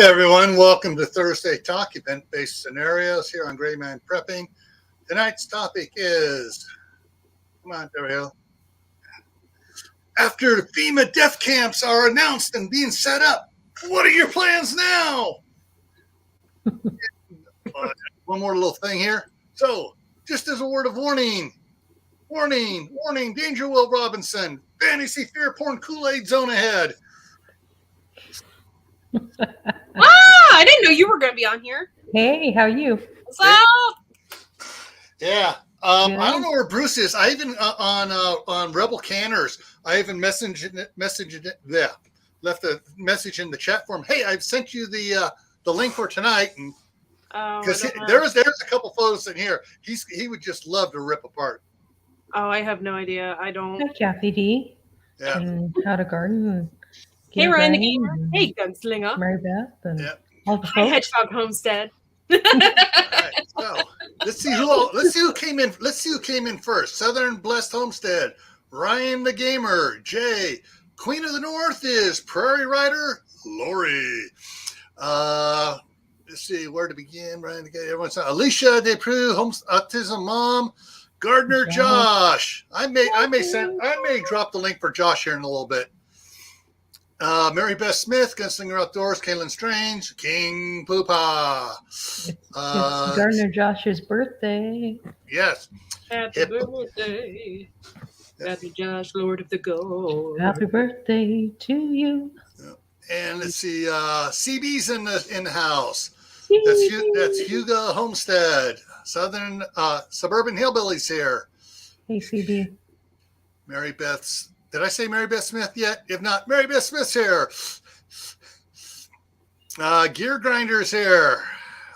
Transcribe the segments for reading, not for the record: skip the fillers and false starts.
Hey everyone, welcome to Thursday Talk, event-based scenarios here on Gray Man Prepping. Tonight's topic is, come on, there we go. After FEMA death camps are announced and being set up, what are your plans now? One more little thing here. So, just as a word of warning, danger, Will Robinson, fantasy fear porn Kool-Aid zone ahead. I didn't know you were going to be on here. Hey, how are you? What's up? Yeah. I don't know where Bruce is. I even on Rebel Canners, I even left a message in the chat forum. Hey, I've sent you the link for tonight, and because there's a couple photos in here. He would just love to rip apart. Oh, I have no idea. I don't. Hi, Kathy D. Yeah. And How to Garden. Hey, Ryan the Gamer. Hey, Gunslinger. Mary Beth. And all the Hi, folks. Hedgehog Homestead. All right, so let's see who came in. Let's see who came in first. Southern Blessed Homestead, Ryan the Gamer, Jay. Queen of the North is Prairie Rider, Lori. Let's see where to begin. Ryan the Gamer, everyone's Alicia Deprue, Autism Mom, Gardner Josh. I may drop the link for Josh here in a little bit. Mary Beth Smith, Gunslinger Outdoors, Kaylin Strange, King Poopa. It's Gardner Josh's birthday. Yes. Happy birthday. Happy Josh, Lord of the Gold. Happy birthday to you. And let's see, CB's in the house. That's Hugo Homestead. Southern Suburban Hillbillies here. Hey, CB. Mary Beth's. Did I say Mary Beth Smith yet? If not, Mary Beth Smith's here. Gear Grinders here.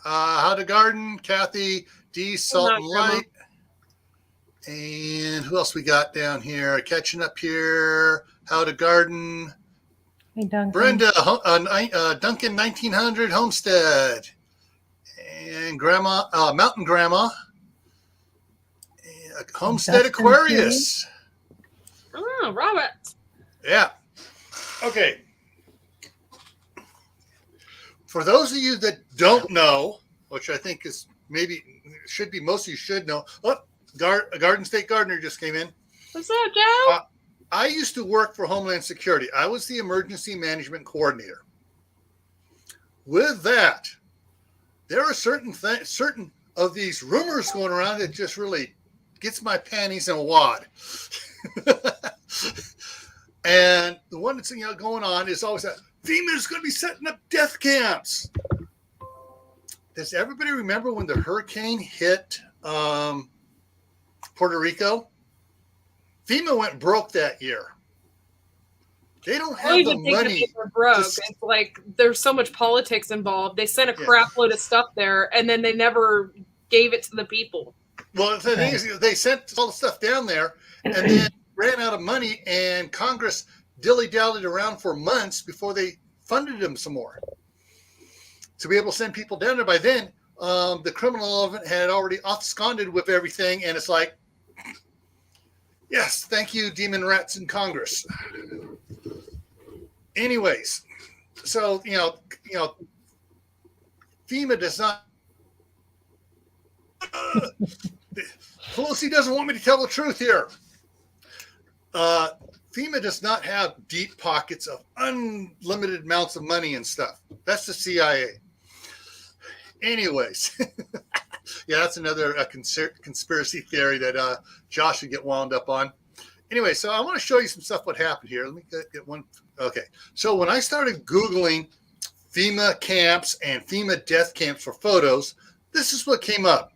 How to Garden, Kathy D, Salt and Light. And who else we got down here? Catching up here. How to Garden. Hey, Duncan. Brenda, Duncan 1900 Homestead. And Grandma, Mountain Grandma. And Homestead Aquarius. Oh, Robert. Yeah. Okay. For those of you that don't know, which I think is should be most of you should know. Oh, Garden State Gardener just came in. What's up, Joe? I used to work for Homeland Security. I was the emergency management coordinator. With that, there are certain of these rumors going around that just really gets my panties in a wad. And the one that's going on is always that FEMA is going to be setting up death camps. Does everybody remember when the hurricane hit Puerto Rico? FEMA went broke that year. They don't have the money. They're broke. It's like there's so much politics involved. They sent a crap load of stuff there, and then they never gave it to the people. Well, the thing is, they sent all the stuff down there, and then ran out of money, and Congress dilly-dallied around for months before they funded them some more to be able to send people down there. By then, the criminal element had already absconded with everything, and it's like, yes, thank you, demon rats in Congress. Anyways, so FEMA does not. Pelosi doesn't want me to tell the truth here. FEMA does not have deep pockets of unlimited amounts of money and stuff. That's the CIA. Anyways, yeah, that's another conspiracy theory that Josh should get wound up on. Anyway, so I want to show you some stuff what happened here. Let me get one. Okay, so when I started Googling FEMA camps and FEMA death camps for photos, this is what came up.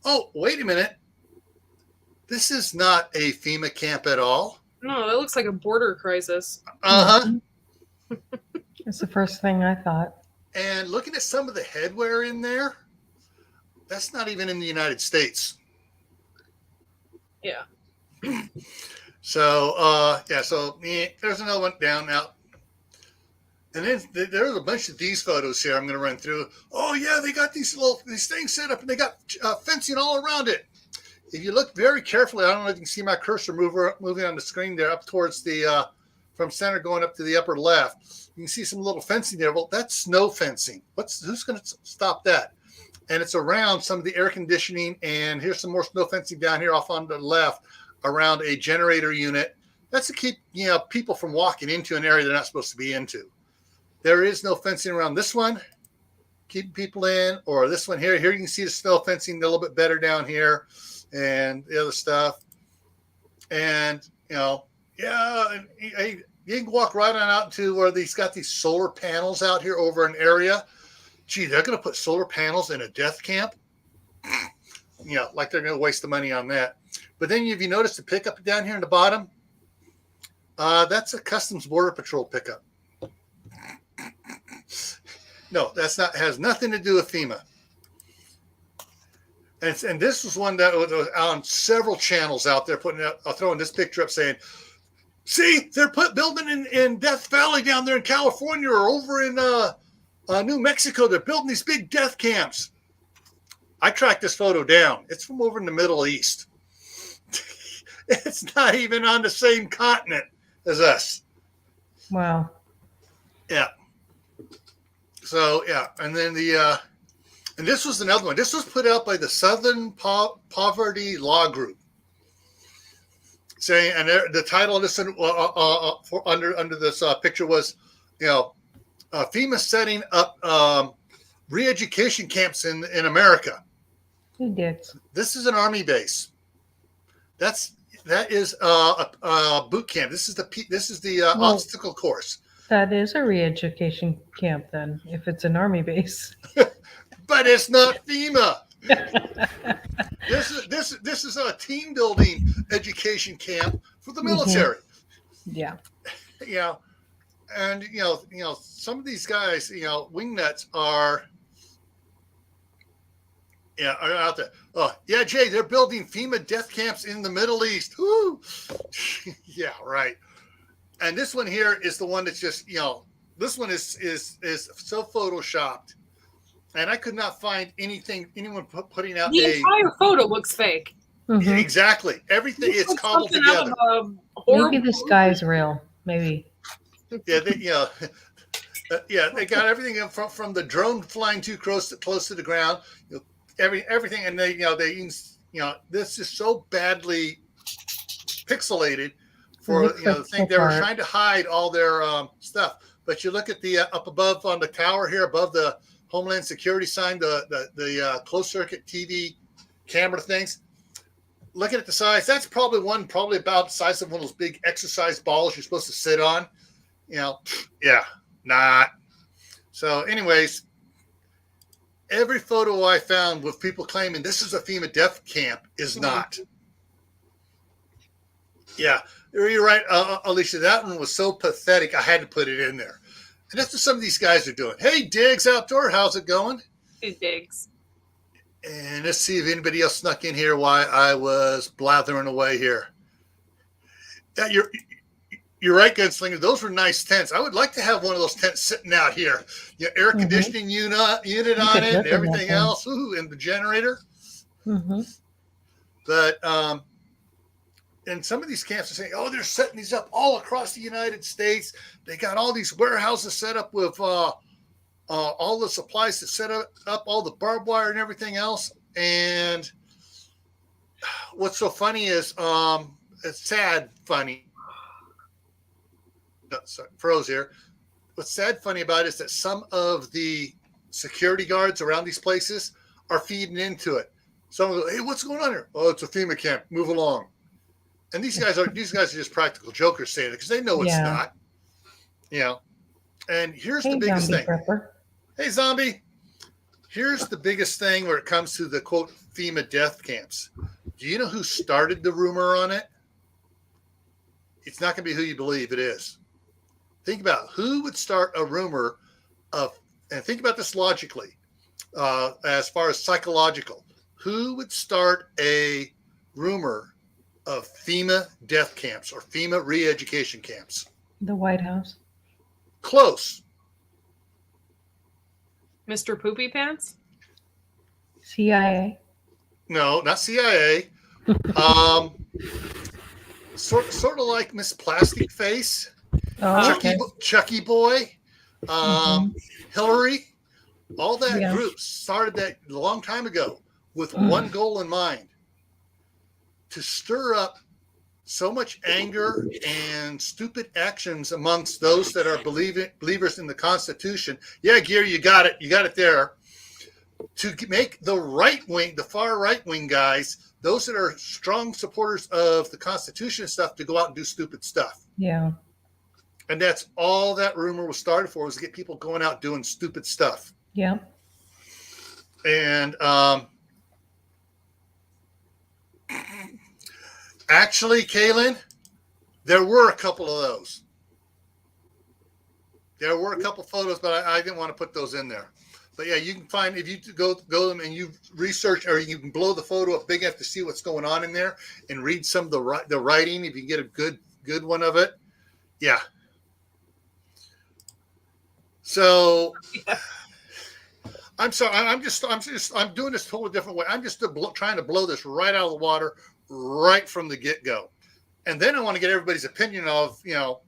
Oh, wait a minute. This is not a FEMA camp at all. No, that looks like a border crisis. Uh-huh. That's the first thing I thought. And looking at some of the headwear in there, that's not even in the United States. Yeah. So, there's another one down now. And then there's a bunch of these photos here I'm going to run through. Oh, yeah, they got these things set up, and they got fencing all around it. If you look very carefully, I don't know if you can see my cursor moving on the screen there up towards from from center going up to the upper left, you can see some little fencing there. Well, that's snow fencing. Who's going to stop that? And it's around some of the air conditioning. And here's some more snow fencing down here off on the left around a generator unit. That's to keep people from walking into an area they're not supposed to be into. There is no fencing around this one, keeping people in, or this one here. Here you can see the snow fencing a little bit better down here, and the other stuff. And you can walk right on out to where he's got these solar panels out here over an area. Gee, they're going to put solar panels in a death camp? Like they're going to waste the money on that. But then if you notice the pickup down here in the bottom, that's a Customs Border Patrol pickup. No, has nothing to do with FEMA. And this was one that was on several channels out there throwing this picture up saying, see, they're building in Death Valley down there in California or over in New Mexico. They're building these big death camps. I tracked this photo down. It's from over in the Middle East. It's not even on the same continent as us. Wow. Yeah. So, yeah. And then and this was another one. This was put out by the Southern Poverty Law Group. Saying, and the title of this under this picture was, FEMA setting up re-education camps in America. Who did? This is an Army base. That is a boot camp. This is the obstacle course. That is a re-education camp then, if it's an Army base. But it's not FEMA. This is a team building education camp for the military. Yeah. And some of these guys, wingnuts are out there. Oh, yeah, Jay, they're building FEMA death camps in the Middle East. Woo! Yeah, right. And this one here is the one that's just, this one is so photoshopped. And I could not find anyone putting out the entire photo looks fake. Mm-hmm. Exactly. Everything it's cobbled together. Maybe the sky's real. Maybe. Yeah, they got everything from the drone flying too close to the ground. Everything, and this is so badly pixelated for the thing. They were trying to hide all their stuff. But you look at the up above on the tower here, above the Homeland Security sign, the closed circuit TV camera things. Looking at the size, that's probably about the size of one of those big exercise balls you're supposed to sit on. Not. So, anyways, every photo I found with people claiming this is a FEMA death camp is not. Yeah, you're right, Alicia. That one was so pathetic, I had to put it in there. And that's what some of these guys are doing. Hey, Diggs Outdoor, how's it going? Hey, Diggs. And let's see if anybody else snuck in here while I was blathering away here. Yeah, you're right, Gunslinger. Those were nice tents. I would like to have one of those tents sitting out here. Air conditioning unit on it and everything else. Ooh, and the generator. Mm-hmm. But and some of these camps are saying, oh, they're setting these up all across the United States. They got all these warehouses set up with all the supplies to set up all the barbed wire and everything else. And what's so funny is, it's sad funny. Sorry, froze here. What's sad funny about it is that some of the security guards around these places are feeding into it. Some of them, hey, what's going on here? Oh, it's a FEMA camp. Move along. And these guys are just practical jokers saying it because they know it's not. And here's the biggest thing. Prepper. Hey, zombie. Here's the biggest thing where it comes to the quote FEMA death camps. Do you know who started the rumor on it? It's not going to be who you believe it is. Think about who would start a rumor of, and think about this logically, as far as psychological. Who would start a rumor of FEMA death camps or FEMA re-education camps? The White House. Close. Mr. Poopy Pants? CIA. No, not CIA. Sort of like Miss Plastic Face. Oh, okay. Chucky Boy, Mhm. Hillary, all that Yeah. group started that a long time ago with one goal in mind: to stir up so much anger and stupid actions amongst those that are believers in the Constitution. Yeah, Gear, you got it. You got it there. To make the right wing, the far right wing guys, those that are strong supporters of the Constitution and stuff, to go out and do stupid stuff. Yeah. And that's all that rumor was started for, was to get people going out doing stupid stuff. Yeah. And actually, Kaylin, there were a couple of those. There were a couple photos, but I didn't want to put those in there. But yeah, you can find, if you go them and you research, or you can blow the photo up big enough to see what's going on in there and read some of the writing, if you get a good one of it. Yeah. So I'm sorry. I'm doing this totally different way. I'm just trying to blow this right out of the water right from the get-go. And then I want to get everybody's opinion of, Well,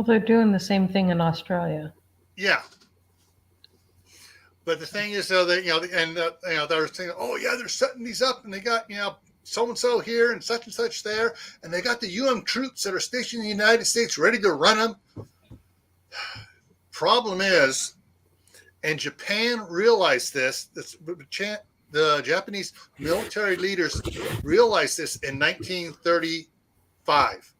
they're doing the same thing in Australia. yeah. But the thing is, though, that they're saying, oh yeah, they're setting these up, and they got so and so here and such there, and they got the UN troops that are stationed in the United States ready to run them. Problem is, and Japan realized this. The Japanese military leaders realized this in 1935,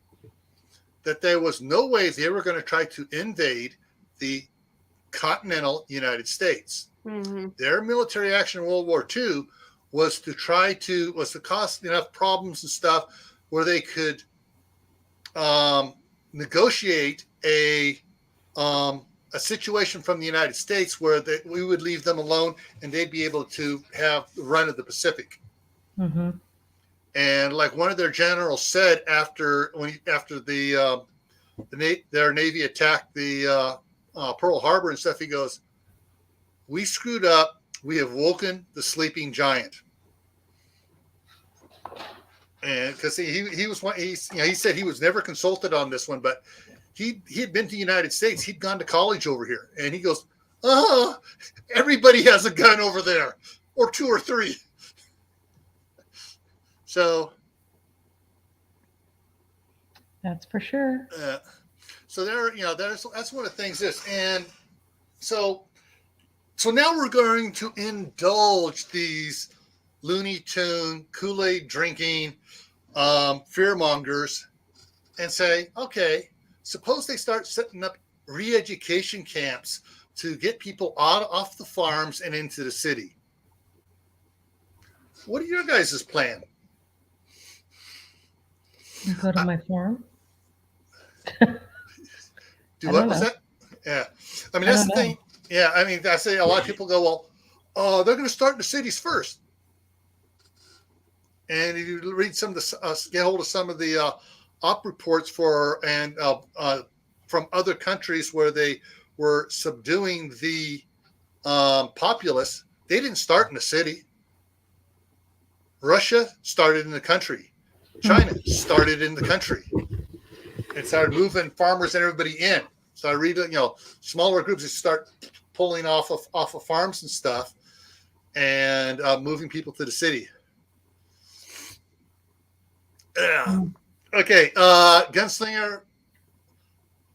that there was no way they were going to try to invade the continental United States. Mm-hmm. Their military action in World War II was to cause enough problems and stuff where they could negotiate a situation from the United States where we would leave them alone and they'd be able to have the run of the Pacific. Mm-hmm. And like one of their generals said after their Navy attacked the Pearl Harbor and stuff, he goes, "We screwed up. We have woken the sleeping giant." And because he said he was never consulted on this one, but he had been to the United States. He'd gone to college over here, and he goes, everybody has a gun over there, or two or three. So That's for sure. So that's one of the things. And so now we're going to indulge these Looney Tune Kool-Aid drinking fearmongers and say, okay, suppose they start setting up re-education camps to get people off the farms and into the city. What are your guys' plan? You go to my farm. What was that? Yeah. I mean, that's the thing. Yeah. I mean, I say a lot of people go, well, they're going to start in the cities first. And if you read some of the, get hold of some of the op reports from other countries where they were subduing the populace, they didn't start in the city. Russia started in the country. China started in the country. And started moving farmers and everybody in. So I read, smaller groups that start pulling off of farms and stuff, and moving people to the city. Yeah. Okay. Gunslinger.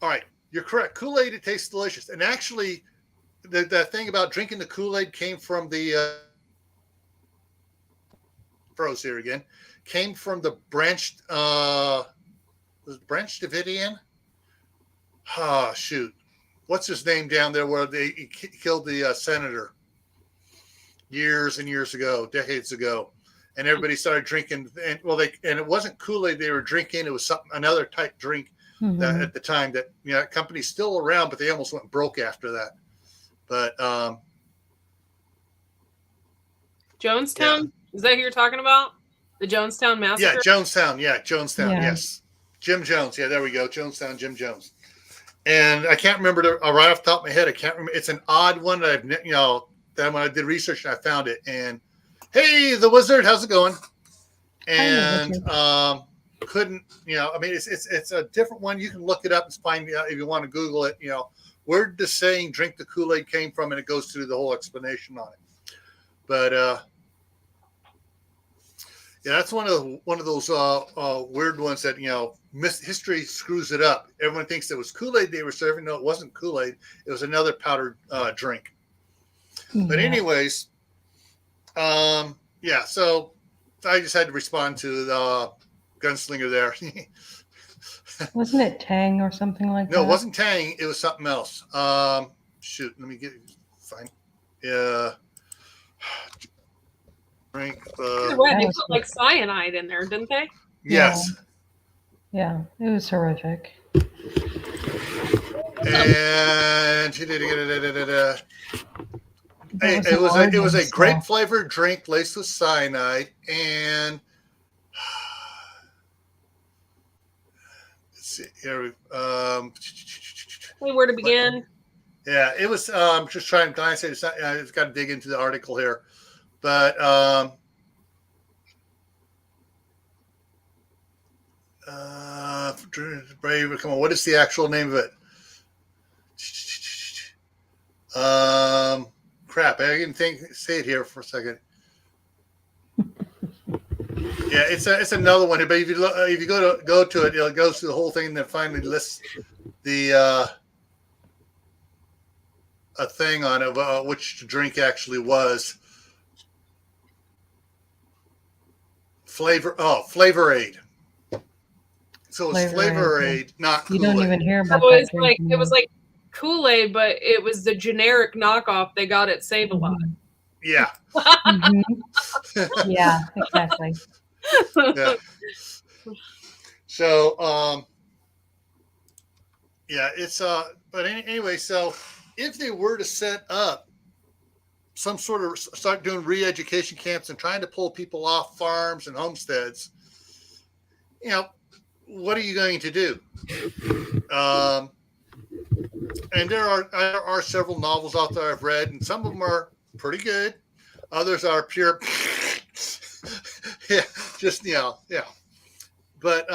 All right. You're correct. Kool-Aid, it tastes delicious. And actually, the thing about drinking the Kool-Aid came from the froze here again. Came from the Branch Davidian. Shoot. What's his name down there where they killed the senator years and years ago, decades ago, and everybody started drinking. And it wasn't Kool-Aid they were drinking. It was another type drink that at the time that company's still around, but they almost went broke after that. But Jonestown, is that who you're talking about? The Jonestown massacre? Yeah, Jonestown. Yeah. Yes. Jim Jones. Yeah, there we go. Jonestown, Jim Jones. And I can't remember right off the top of my head. I can't remember. It's an odd one that that when I did research and I found it. And hey, the Wizard, how's it going? And couldn't, I mean, it's a different one. You can look it up and find out if you want to Google it, where did the saying "drink the Kool-Aid" came from, and it goes through the whole explanation on it. But yeah, that's one of those weird ones that history screws it up. Everyone thinks it was Kool-Aid they were serving. No, it wasn't Kool-Aid. It was another powdered drink. But anyways, yeah. So I just had to respond to the gunslinger there. Wasn't it Tang or something like that? No, it wasn't Tang. It was something else. Shoot, let me find. Yeah. Drink. They put like cyanide in there, didn't they? Yes. Yeah, it was horrific. And it was a grape flavored drink laced with cyanide, and let's see here. Where to begin? Yeah, it was. Just trying to glance at it. It's got to dig into the article here, but Brave. Come on, what is the actual name of it? Crap, I didn't say it here for a second. Yeah, it's another one. But if you go to it, it goes through the whole thing and then finally lists the a thing on it which the drink actually was. Flavor Aid. So it's Flavor Aid, not Kool-Aid. You don't even hear about that. It was like Kool-Aid, but it was the generic knockoff they got at Save-A-Lot. Yeah. Yeah, exactly. Yeah. So, yeah, it's but anyway, so if they were to set up some sort of start doing re-education camps and trying to pull people off farms and homesteads, what are you going to do? And there are several novels out there I've read, and some of them are pretty good. Others are pure, yeah, just yeah. But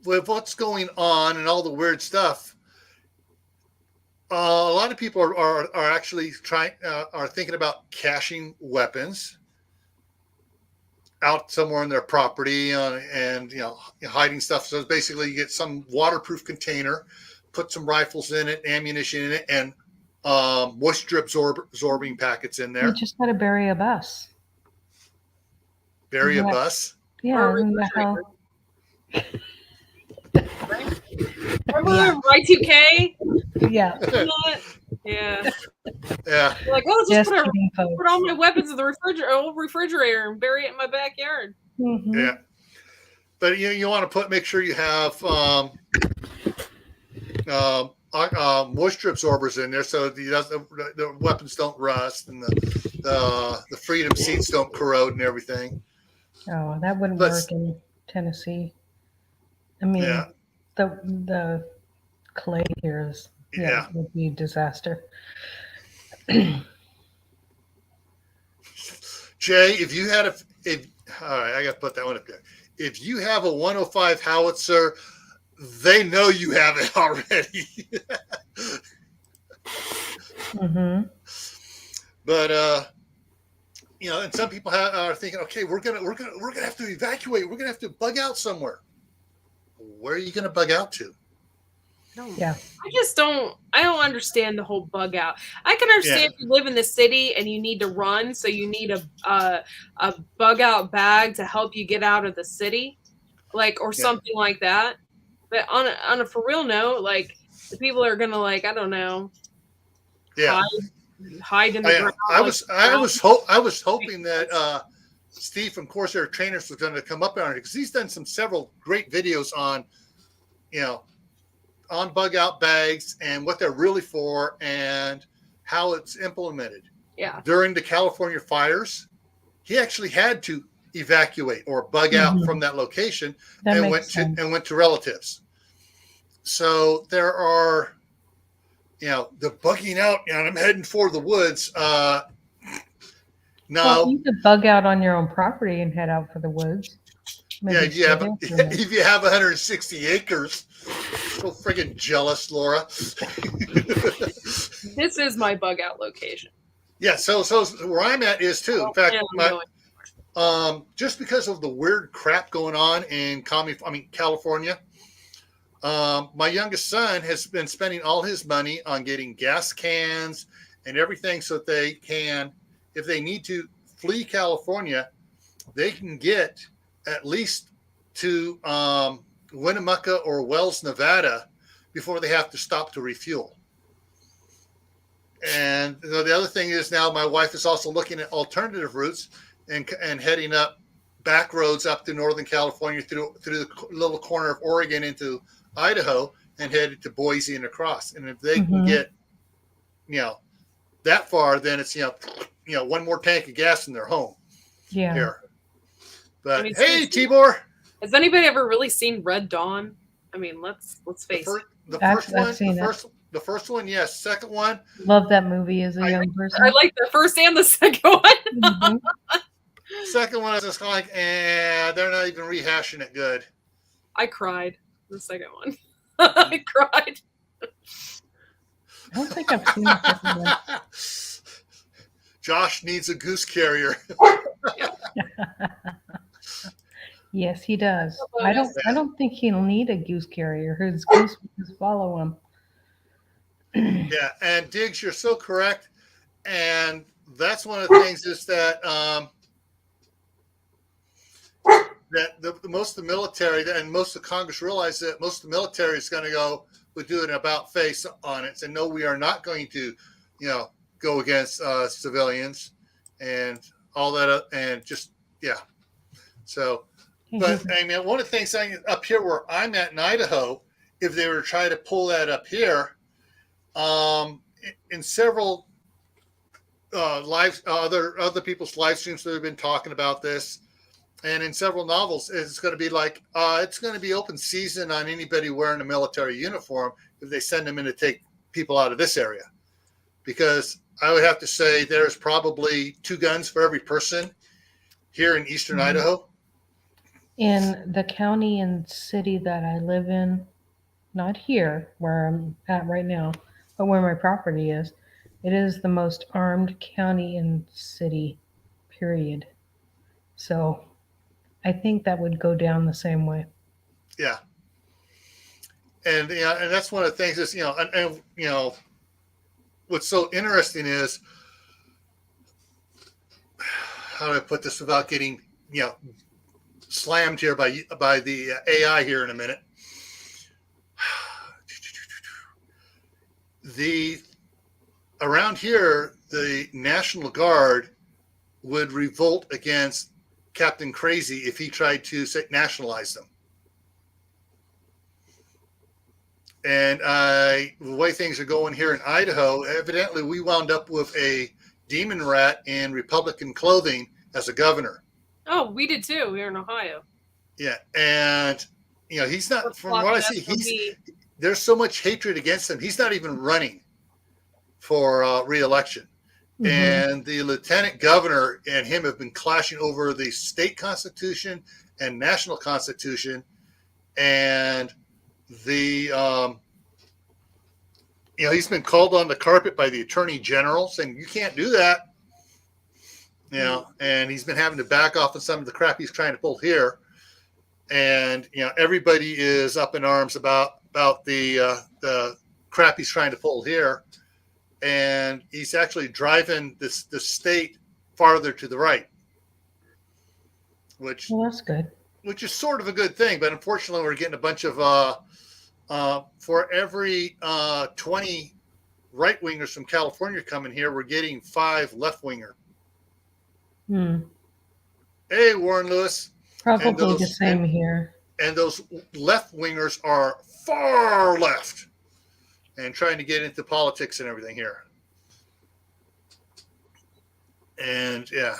with what's going on and all the weird stuff, a lot of people are actually are thinking about caching weapons out somewhere on their property and hiding stuff. So basically you get some waterproof container, put some rifles in it, ammunition in it, and moisture absorbing packets in there. You just got to bury a bus. Bury a bus? Yeah. Remember Y2K? Yeah. Yeah. Yeah. Like, just put all my weapons in the refrigerator and bury it in my backyard. Mm-hmm. Yeah. But you want to make sure you have moisture absorbers in there so the weapons don't rust and the freedom seats don't corrode and everything. Oh, that wouldn't work in Tennessee. I mean, the clay here is would be a disaster. Jay, if you had all right, I got to put that one up there. If you have a 105 howitzer, they know you have it already. Mm-hmm. But and some people are thinking, okay, we're gonna have to evacuate. We're gonna have to bug out somewhere. Where are you gonna bug out to? Yeah. I don't understand the whole bug out. I can understand if you live in the city and you need to run, so you need a bug out bag to help you get out of the city, or something like that. But on a for real note, the people are gonna I don't know. Yeah. Hide in the ground. I was hoping that Steve from Corsair Trainers was going to come up on it because he's done several great videos on bug out bags and what they're really for and how it's implemented. Yeah. During the California fires, he actually had to evacuate or bug out from that location and went to relatives. So there are, the bugging out, and I'm heading for the woods. No, you could bug out on your own property and head out for the woods. Maybe if you have 160 acres. So friggin' jealous, Laura. This is my bug out location. Yeah, so where I'm at is too. In fact, just because of the weird crap going on in California, my youngest son has been spending all his money on getting gas cans and everything so that they can, if they need to flee California, they can get at least to Winnemucca or Wells, Nevada, before they have to stop to refuel. And the other thing is now my wife is also looking at alternative routes and heading up back roads up to Northern California through the little corner of Oregon into Idaho and headed to Boise and across. And if they can get, that far, then it's, one more tank of gas and they're home. Yeah. Here. But hey, Tibor. Has anybody ever really seen Red Dawn? I mean, let's face it. The first one, yes. Second one. Love that movie as a young person. I like the first and the second one. Second one, I was just like, they're not even rehashing it good. I cried the second one. I cried. I don't think I've seen the second one. Josh needs a goose carrier. Yes, he does. I don't think he'll need a goose carrier. His goose will just follow him. Yeah, and Diggs, you're so correct. And that's one of the things is that most of the military and most of Congress realize that most of the military is going to go with doing an about face on it. And no, we are not going to, go against civilians and all that. And just, yeah. So, but I mean, one of the things up here where I'm at in Idaho, if they were trying to pull that up here, in several other people's live streams that have been talking about this, and in several novels, it's going to be like it's going to be open season on anybody wearing a military uniform if they send them in to take people out of this area, because I would have to say there's probably 2 guns for every person here in eastern Idaho. In the county and city that I live in, not here where I'm at right now, but where my property is, it is the most armed county and city, period. So I think that would go down the same way. Yeah. And and that's one of the things is, and what's so interesting is, how do I put this without getting, slammed here by the AI here in a minute. Around here, the National Guard would revolt against Captain Crazy if he tried to nationalize them. And the way things are going here in Idaho, evidently we wound up with a demon rat in Republican clothing as a governor. Oh, we did too. Here in Ohio. Yeah, and he's not. From what I see, there's so much hatred against him. He's not even running for re-election. Mm-hmm. And the lieutenant governor and him have been clashing over the state constitution and national constitution, and the he's been called on the carpet by the attorney general saying you can't do that. And he's been having to back off on some of the crap he's trying to pull here. And, everybody is up in arms about the crap he's trying to pull here. And he's actually driving the state farther to the right, which that's good. Which is sort of a good thing. But unfortunately, we're getting a bunch of, for every 20 right-wingers from California coming here, we're getting 5 left-winger. Hey, Warren Lewis. Probably the same here. And those left wingers are far left and trying to get into politics and everything here. And yeah.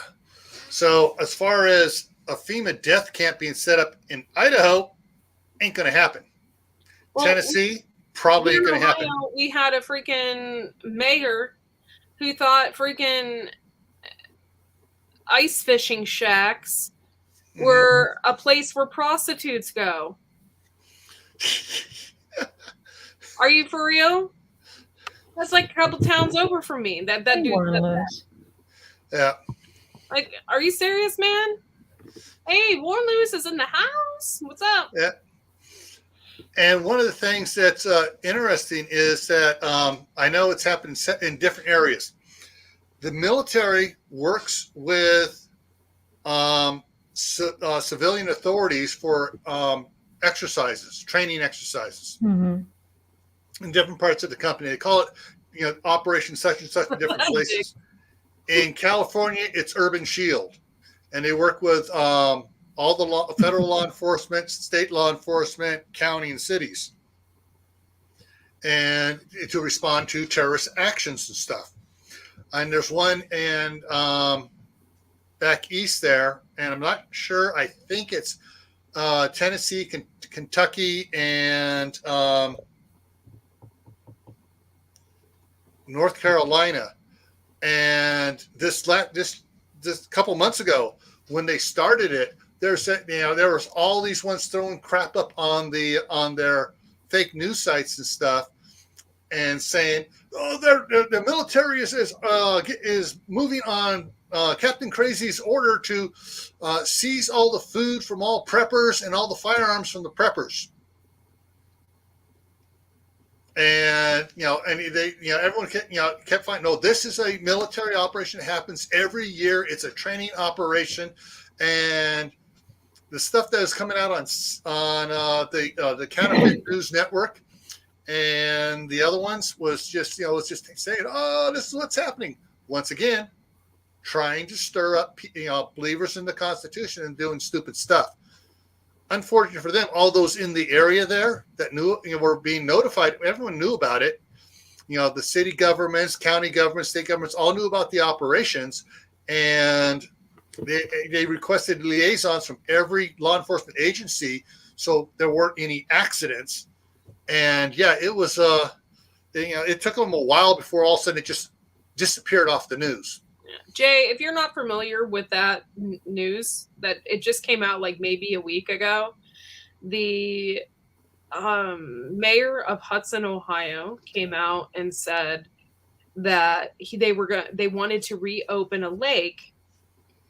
So as far as a FEMA death camp being set up in Idaho, ain't going to happen. Well, Tennessee, probably ain't going to happen. We had a freaking mayor who thought freaking ice fishing shacks We're a place where prostitutes go. Are you for real? That's like a couple towns over from me. That Hey, dude. Warren Yeah. Like, are you serious, man? Hey, Warren Lewis is in the house. What's up? Yeah. And one of the things that's interesting is that I know it's happened in different areas. The military works with civilian authorities for exercises, training exercises in different parts of the company. They call it, Operation such and such in different places. In California, it's Urban Shield, and they work with all the federal law enforcement, state law enforcement, county, and cities, and to respond to terrorist actions and stuff. And there's one in back east there, and I'm not sure. I think it's Tennessee, Kentucky, and North Carolina. And this couple months ago, when they started it, there was all these ones throwing crap up on their fake news sites and stuff, and saying, "Oh, the military is moving on Captain Crazy's order to seize all the food from all preppers and all the firearms from the preppers." And everyone kept finding, no, this is a military operation that happens every year. It's a training operation, and the stuff that is coming out on the Counterfeit News Network and the other ones was just saying, "Oh, this is what's happening." Once again, trying to stir up believers in the Constitution and doing stupid stuff. Unfortunate for them, all those in the area there that knew, were being notified. Everyone knew about it. The city governments, county governments, state governments all knew about the operations, and they requested liaisons from every law enforcement agency so there weren't any accidents. And yeah, it was it took them a while before all of a sudden it just disappeared off the news. Jay, if you're not familiar with that news, that it just came out like maybe a week ago, the mayor of Hudson, Ohio, came out and said that they wanted to reopen a lake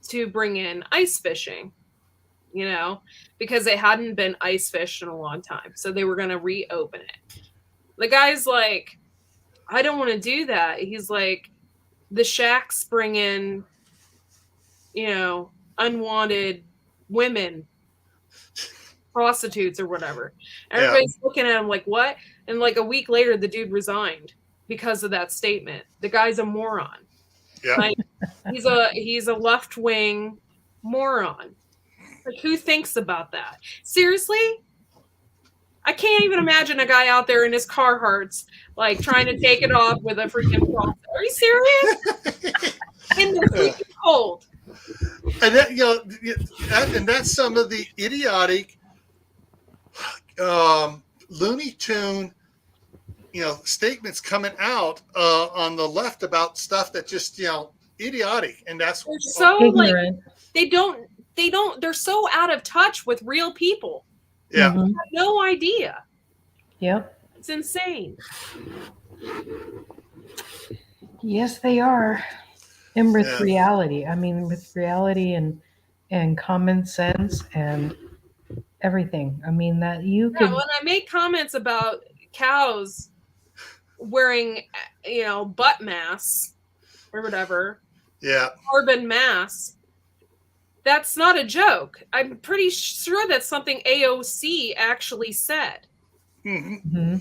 to bring in ice fishing, because they hadn't been ice fished in a long time, so they were going to reopen it. The guy's like, "I don't want to do that." He's like, the shacks bring in, unwanted women, prostitutes or whatever. Everybody's looking at him like, what? And like a week later, the dude resigned because of that statement. The guy's a moron. Yeah. Like, he's a left-wing moron. Like, who thinks about that? Seriously? I can't even imagine a guy out there in his Carhartts, like, trying to take it off with a freaking cross. Are you serious? In the freaking cold. And that, that's some of the idiotic Looney Tune, statements coming out on the left about stuff that just, idiotic. And that's they're so ignorant. Like, they're so out of touch with real people. Yeah. I have no idea. Yep. It's insane. Yes, they are. And with reality. I mean, with reality and common sense and everything. I mean, that you could. When I make comments about cows wearing, butt masks or whatever. Yeah. Carbon masks. That's not a joke. I'm pretty sure that's something AOC actually said. Mm-hmm.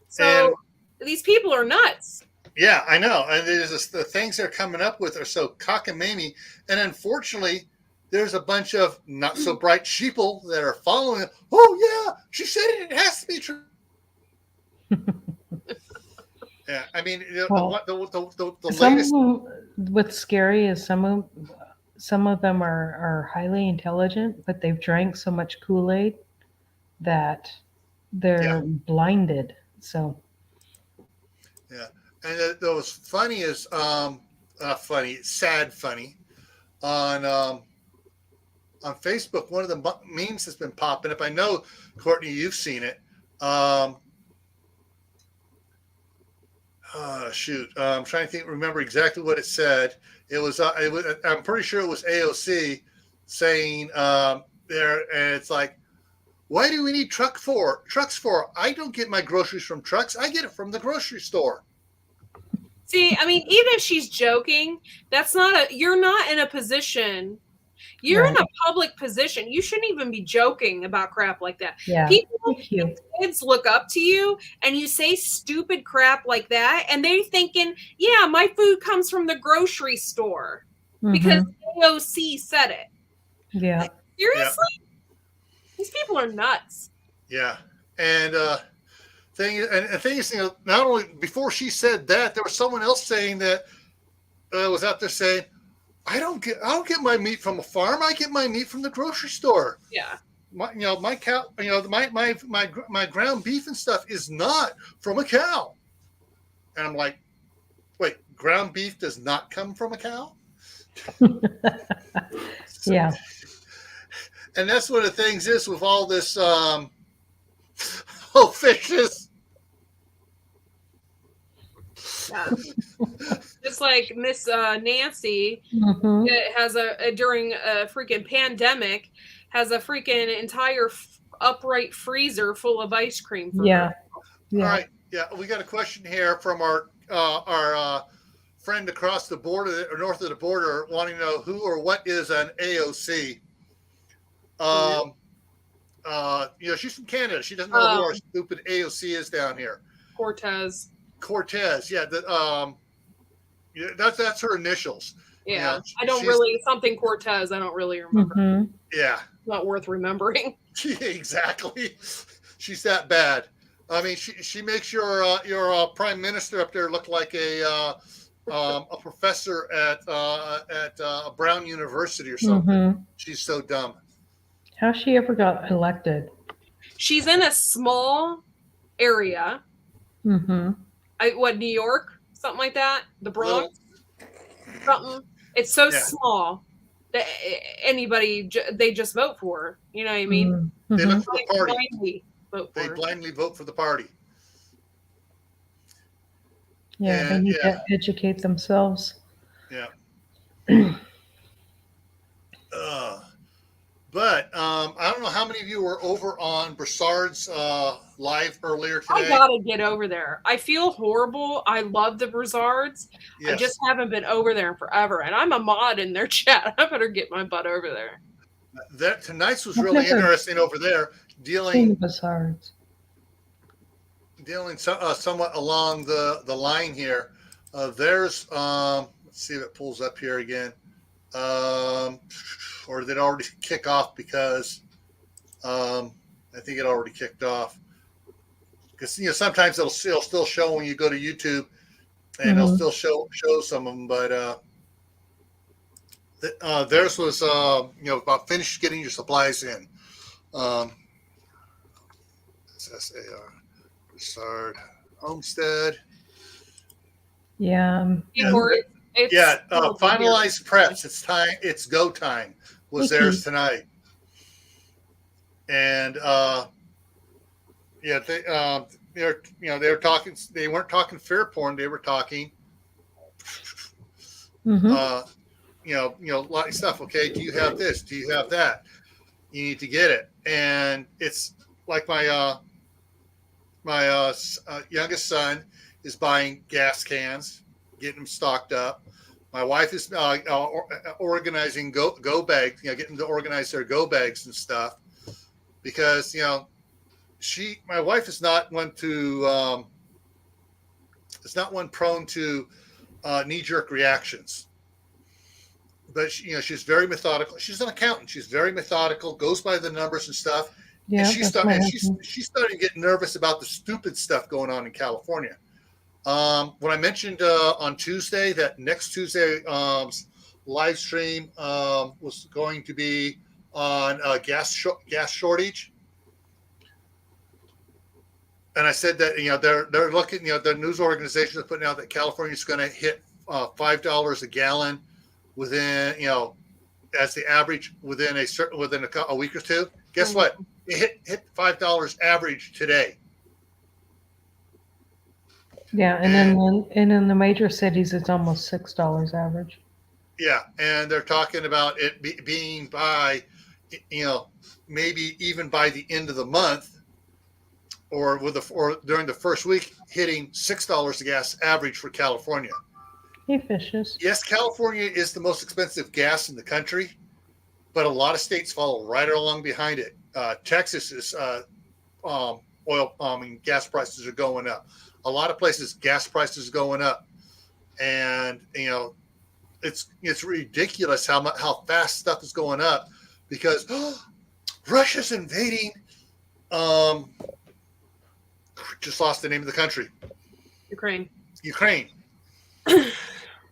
So these people are nuts. Yeah, I know. And the things they're coming up with are so cockamamie. And unfortunately, there's a bunch of not so bright sheeple that are following it. Oh, yeah, she said it. It has to be true. Yeah, I mean, the latest. What's scary is some of them are highly intelligent, but they've drank so much Kool-Aid that they're blinded. So. Yeah, and that was funny is sad funny on on Facebook, one of the memes that's been popping up. I know, Courtney, you've seen it. I'm trying to remember exactly what it said. It was I'm pretty sure it was AOC saying there, and it's like, why do we need trucks for? I don't get my groceries from trucks. I get it from the grocery store. See, I mean, even if she's joking, you're not in a position. You're in a public position. You shouldn't even be joking about crap like that. Yeah. Kids look up to you and you say stupid crap like that, and they're thinking, yeah, my food comes from the grocery store because AOC said it. Yeah. Like, seriously? Yeah. These people are nuts. Yeah. And thing is, not only before she said that, there was someone else saying that was out there saying, I don't get my meat from a farm. I get my meat from the grocery store. Yeah. My cow, my ground beef and stuff is not from a cow. And I'm like, wait, ground beef does not come from a cow? Yeah. And that's one of the things is with all this fishes. Yeah. Just like Miss Nancy has during a freaking pandemic has a freaking entire upright freezer full of ice cream for her. All right. Yeah, we got a question here from our friend across the border or north of the border wanting to know who or what is an AOC. She's from Canada. She doesn't know who our stupid AOC is down here. Cortez. Yeah. That's her initials. Yeah, I don't really something Cortez. I don't really remember. Yeah, not worth remembering. Exactly. She's that bad. I mean, she makes your prime minister up there look like a professor at Brown University or something. She's so dumb. How she ever got elected? She's in a small area. New York, something like that. The Bronx, something. It's so small that they just vote for her. You know what I mean? They look for the party. They blindly vote for the party. Yeah, they need to educate themselves. Yeah. But I don't know how many of you were over on Broussard's live earlier today. I gotta get over there. I feel horrible. I love the Broussards. Yes. I just haven't been over there in forever. And I'm a mod in their chat. I better get my butt over there. Tonight's was really interesting over there, dealing somewhat along the line here. There's let's see if it pulls up here again. Or did it already kick off because I think it already kicked off. Because sometimes it'll still show when you go to YouTube, and it'll still show some of them. But theirs was about finished getting your supplies in. SAR Broussard Homestead. Yeah. Finalized preps. It's time. It's go time. Was theirs tonight, and they were talking. They weren't talking fair porn. They were talking, a lot of stuff. Okay, do you have this? Do you have that? You need to get it, and it's like my youngest son is buying gas cans, getting them stocked up. My wife is organizing go bags, getting them to organize their go bags and stuff, because my wife is not one prone to knee-jerk reactions, but she's very methodical. She's an accountant. She's very methodical, goes by the numbers and stuff. Yeah, and she's starting to get nervous about the stupid stuff going on in California. When I mentioned on Tuesday that next Tuesday live stream was going to be on gas shortage, and I said that they're looking, the news organization is putting out that California is going to hit $5 a gallon within as the average within a week or two. Guess what? It hit $5 average today. Yeah, and in the major cities, it's almost $6 average. Yeah, and they're talking about it being by, maybe even by the end of the month, or during the first week, hitting $6 a gas average for California. Hey, fishes. Yes, California is the most expensive gas in the country, but a lot of states follow right along behind it. Texas is gas prices are going up. A lot of places, gas prices are going up, and it's ridiculous how fast stuff is going up because Russia's invading. Just lost the name of the country. Ukraine.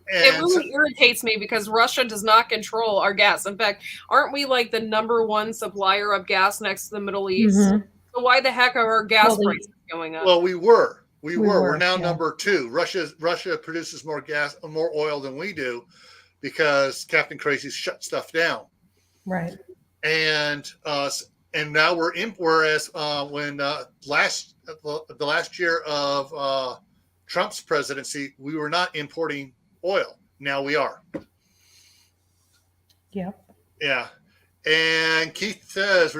It really irritates me because Russia does not control our gas. In fact, aren't we like the number one supplier of gas next to the Middle East? Mm-hmm. So why the heck are our gas prices going up? Well, we were. We're now number two. Russia produces more oil than we do because Captain Crazy's shut stuff down. Right. And now we're in. Whereas when the last year of Trump's presidency, we were not importing oil. Now we are. Yep. Yeah. And Keith says a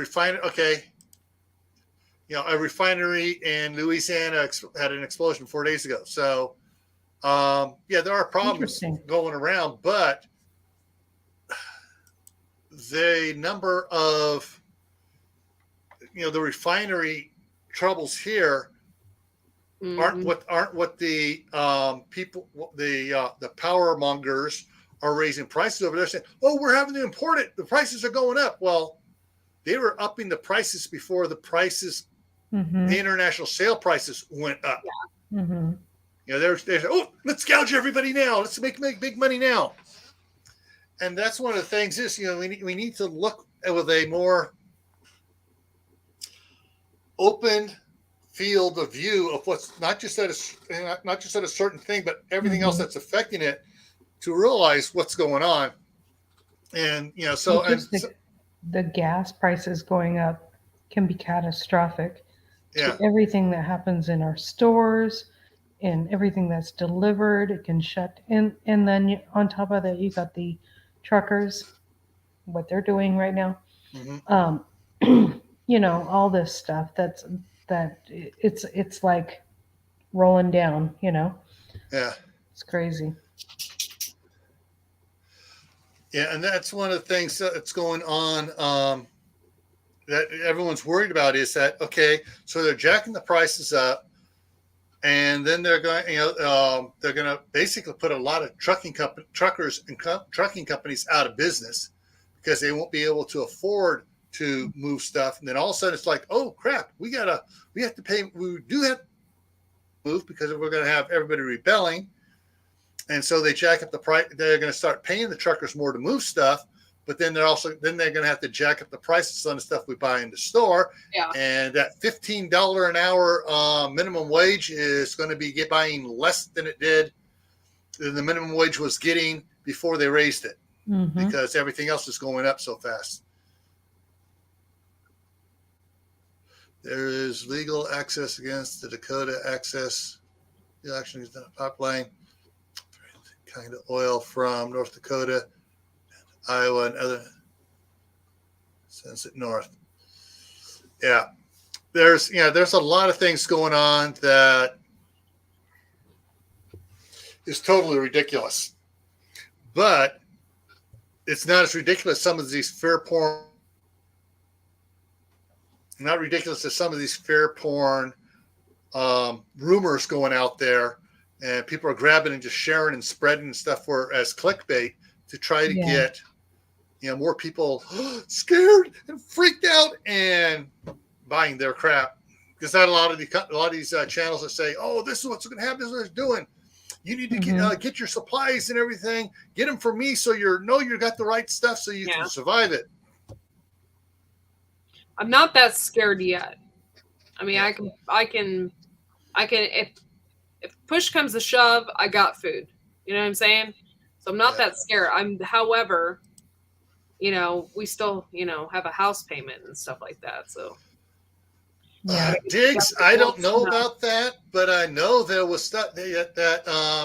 refinery in Louisiana had an explosion 4 days ago. So, there are problems going around, but the number of, the refinery troubles here aren't what the people, the power mongers are raising prices over there saying, oh, we're having to import it. The prices are going up. Well, they were upping the prices before the prices, the international sale prices went up. Yeah. Mm-hmm. They're oh, let's gouge everybody now. Let's make big money now. And that's one of the things is, we need to look with a more open field of view of what's not just at a certain thing, but everything else that's affecting it, to realize what's going on. And the gas prices going up can be catastrophic to everything that happens in our stores and everything that's delivered. It can shut in, and then on top of that, you got the truckers, what they're doing right now. All this stuff that it's like rolling down. It's crazy. Yeah, and that's one of the things that's going on that everyone's worried about is that, okay, so they're jacking the prices up, and then they're going to basically put a lot of truckers and trucking companies out of business because they won't be able to afford to move stuff. And then all of a sudden it's like, oh crap, we do have to move because we're going to have everybody rebelling. And so they jack up the price. They're going to start paying the truckers more to move stuff, but then they're going to have to jack up the prices on the stuff we buy in the store. Yeah. And that $15 an hour minimum wage is going to be buying less than the minimum wage was getting before they raised it, because everything else is going up so fast. There is legal access against the Dakota access. The action is not pipeline. Kind of oil from North Dakota, Iowa, and other sends it north. Yeah, there's a lot of things going on that is totally ridiculous, but it's not as ridiculous as some of these fair porn. Not ridiculous as some of these fair porn rumors going out there. And people are grabbing and just sharing and spreading stuff as clickbait to try to get, more people scared and freaked out and buying their crap. Because not a lot of these channels that say, "Oh, this is what's going to happen. This is what it's doing. You need to get your supplies and everything. Get them from me, so you got the right stuff, so you can survive it." I'm not that scared yet. I mean, I can. If push comes to shove, I got food. You know what I'm saying? So I'm not that scared. However, we still, have a house payment and stuff like that. So Yeah. Diggs, I don't know about that, but I know there was stuff that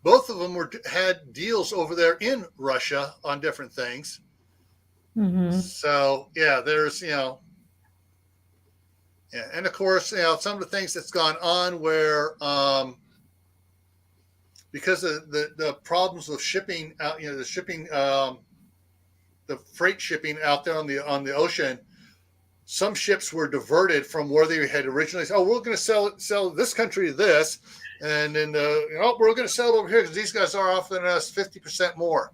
both of them had deals over there in Russia on different things. Mm-hmm. So yeah, there's yeah, and of course some of the things that's gone on where because of the problems with shipping out, the shipping, the freight shipping out there on the ocean. Some ships were diverted from where they had originally said, oh, we're going to sell this country this, and then we're going to sell it over here because these guys are offering us 50% more.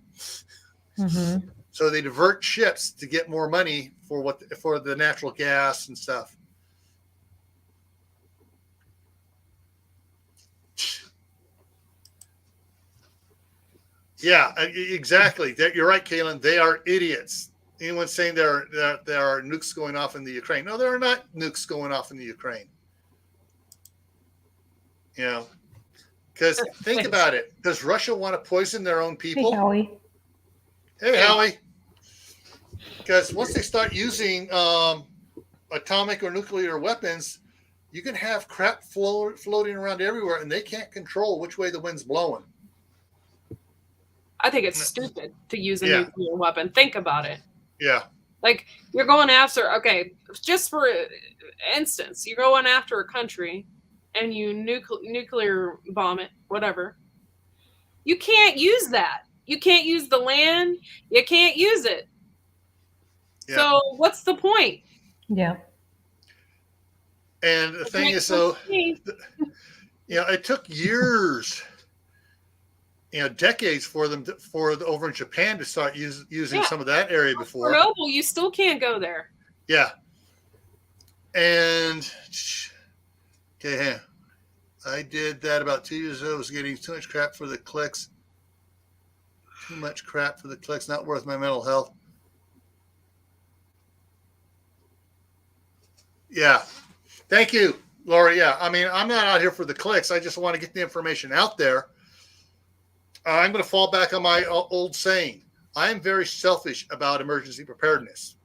Mm-hmm. So they divert ships to get more money for the natural gas and stuff. Yeah, exactly. You're right, Kaylin. They are idiots. Anyone saying there are nukes going off in the Ukraine? No, there are not nukes going off in the Ukraine. Because think about it. Does Russia want to poison their own people? Hey, Howie. Hey, Howie. Because once they start using atomic or nuclear weapons, you can have crap floating around everywhere, and they can't control which way the wind's blowing. I think it's stupid to use a nuclear weapon. Think about it. Yeah. Like, you're going after, okay, just for instance, you're going after a country and you nuclear bomb it, whatever. You can't use that. You can't use the land. You can't use it. Yeah. So what's the point? Yeah. And the thing is, so, it took years, decades for them over in Japan to start using some of that area before. Chernobyl, you still can't go there. Yeah. And okay, I did that about 2 years ago. I was getting too much crap for the clicks. Too much crap for the clicks, not worth my mental health. Yeah. Thank you, Laura. Yeah. I mean, I'm not out here for the clicks. I just want to get the information out there. I'm going to fall back on my old saying. I am very selfish about emergency preparedness.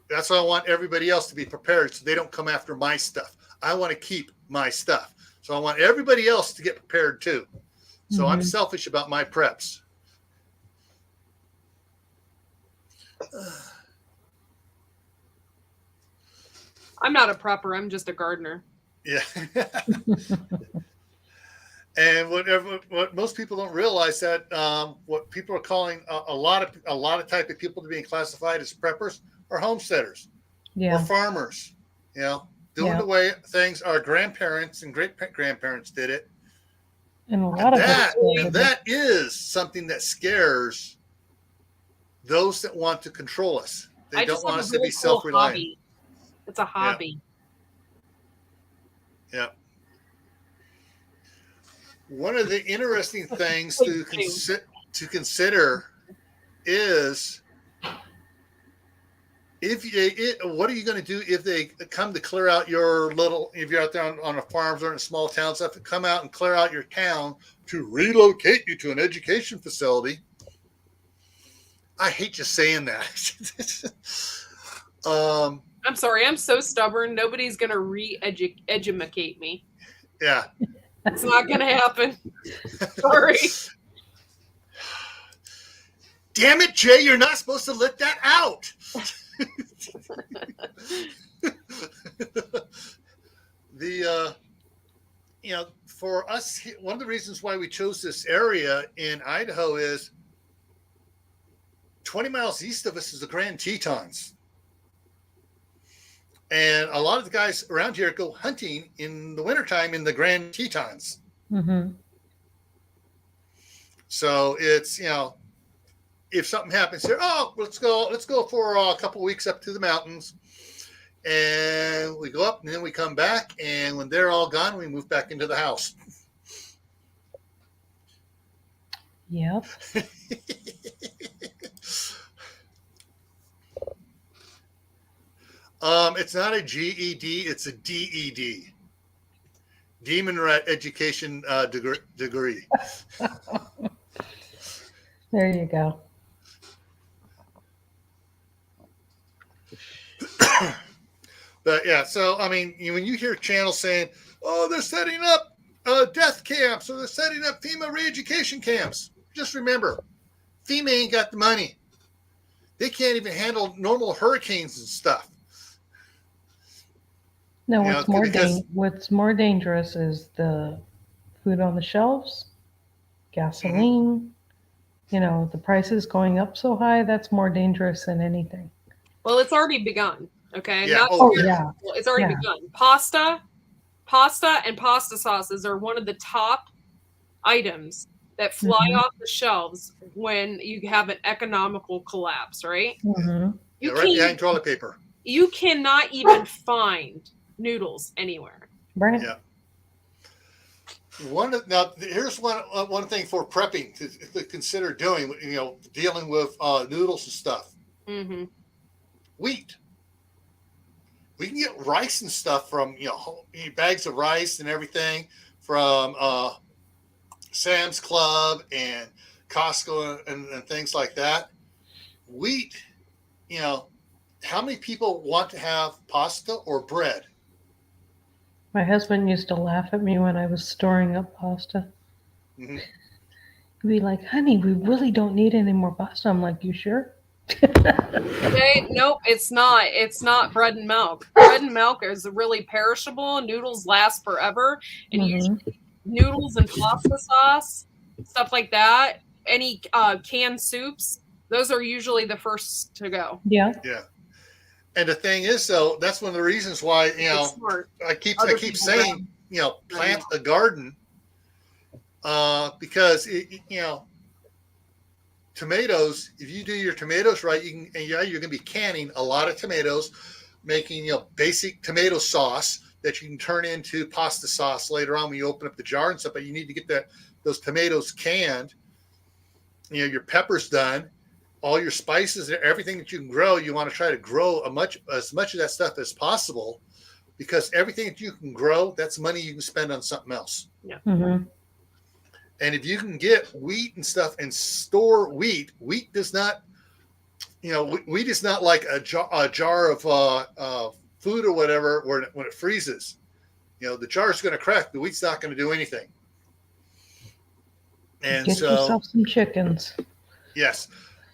That's why I want everybody else to be prepared so they don't come after my stuff. I want to keep my stuff. So I want everybody else to get prepared too. So I'm selfish about my preps. I'm not a prepper. I'm just a gardener. Yeah. And what most people don't realize that what people are calling a lot of type of people to being classified as preppers are homesteaders or farmers. Doing the way things our grandparents and great grandparents did it. And that is something that scares those that want to control us. They don't want us to be self-reliant. It's a hobby. Yeah. One of the interesting things to consider is what are you going to do if they come to clear out if you're out there on a farms or in a small town stuff, to come out and clear out your town to relocate you to an education facility. I hate just saying that. I'm sorry. I'm so stubborn. Nobody's going to re-educate me. Yeah. It's not going to happen. Sorry. Damn it, Jay. You're not supposed to let that out. For us, one of the reasons why we chose this area in Idaho is 20 miles east of us is the Grand Tetons. And a lot of the guys around here go hunting in the wintertime in the Grand Tetons. Mm-hmm. So it's, if something happens here, let's go for a couple of weeks up to the mountains. And we go up and then we come back. And when they're all gone, we move back into the house. Yep. It's not a GED, it's a DED. Demon Rat Education degree. There you go. But yeah, so I mean, when you hear channels saying, "Oh, they're setting up death camps or they're setting up FEMA re-education camps," just remember, FEMA ain't got the money. They can't even handle normal hurricanes and stuff. No, You know, what's more dangerous is the food on the shelves, gasoline. You know, the prices going up so high, that's more dangerous than anything. Well, it's already begun. Okay. Yeah. Not Oh, Oh, yeah. yeah. well, it's already Yeah. begun. Pasta and pasta sauces are one of the top items that fly Mhm. off the shelves when you have an economical collapse, right? Mhm. Yeah, right behind toilet paper. You cannot even find noodles anywhere. Right. Yeah. Now here's one thing for prepping to consider doing. You know, dealing with noodles and stuff. Mm-hmm. Wheat. We can get rice and stuff from bags of rice and everything from Sam's Club and Costco and things like that. Wheat. You know, how many people want to have pasta or bread? My husband used to laugh at me when I was storing up pasta. Mm-hmm. He'd be like, "Honey, we really don't need any more pasta." I'm like, "You sure?" Okay, nope, it's not. It's not bread and milk. Bread and milk is really perishable. Noodles last forever, and Mhm. usually noodles and pasta sauce, stuff like that. Any canned soups, those are usually the first to go. Yeah. Yeah. And the thing is, though, that's one of the reasons why It's smart. I keep Other saying people don't. plant a garden because tomatoes. If you do your tomatoes right, you're going to be canning a lot of tomatoes, making basic tomato sauce that you can turn into pasta sauce later on when you open up the jar and stuff. But you need to get those tomatoes canned. Your peppers done, all your spices, everything that you can grow. You want to try to grow as much of that stuff as possible, because everything that you can grow, that's money you can spend on something else. Yeah. Mhm. And if you can get wheat and stuff and store wheat does not, wheat is not like a jar of food or whatever when it freezes. The jar is going to crack. The wheat's not going to do anything. And Get yourself some chickens. Yes,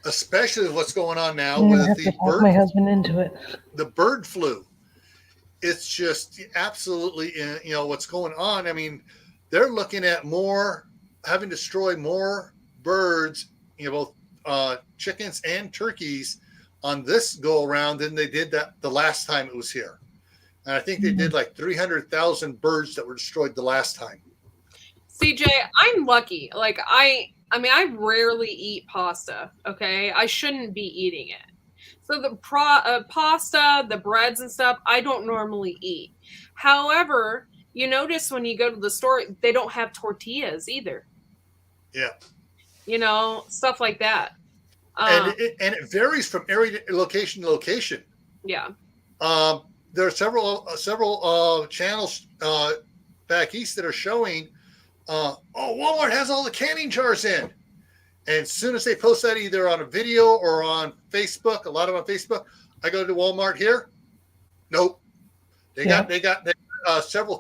especially what's going on now I'm gonna with have to talk my husband into it. the bird flu. It's just absolutely, what's going on. I mean, they're looking at having to destroy more birds, both chickens and turkeys on this go around than they did the last time it was here. And I think they did like 300,000 birds that were destroyed the last time. CJ, I'm lucky. Like I mean, I rarely eat pasta. Okay, I shouldn't be eating it. So the pasta, the breads and stuff, I don't normally eat. However, you notice when you go to the store, they don't have tortillas either. Yeah. Stuff like that. And it varies from location to location. Yeah. There are several channels back east that are showing, Walmart has all the canning jars in. And as soon as they post that either on a video or on Facebook, a lot of on Facebook, I go to Walmart here. Nope. They got several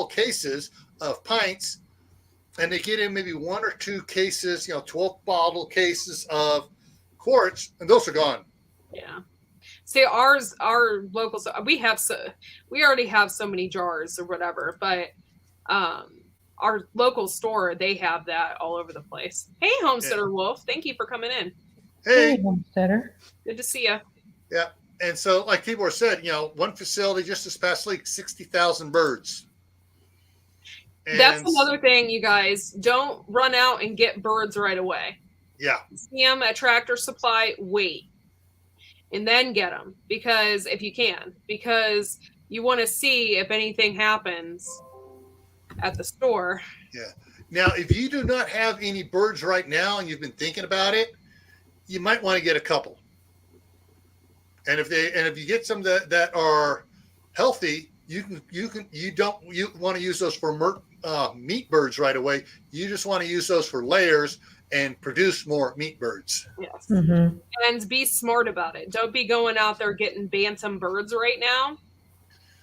cases of pints, and they get in maybe one or two cases, 12 bottle cases of quarts, and those are gone. Yeah. See, our local, we already have so many jars or whatever, but our local store, they have that all over the place. Hey, Homesteader Wolf, thank you for coming in. Hey, Homesteader. Good to see you. Yeah, and so like Tibor said, one facility just this past week, 60,000 birds. And that's another thing, you guys. Don't run out and get birds right away. Yeah. See them at Tractor Supply, wait. And then get them, because if you can, because you want to see if anything happens at the store. Yeah. Now, if you do not have any birds right now and you've been thinking about it, you might want to get a couple. And if you get some that are healthy, you want to use those for meat birds right away. You just want to use those for layers and produce more meat birds. Yes. Mm-hmm. And be smart about it. Don't be going out there getting bantam birds right now.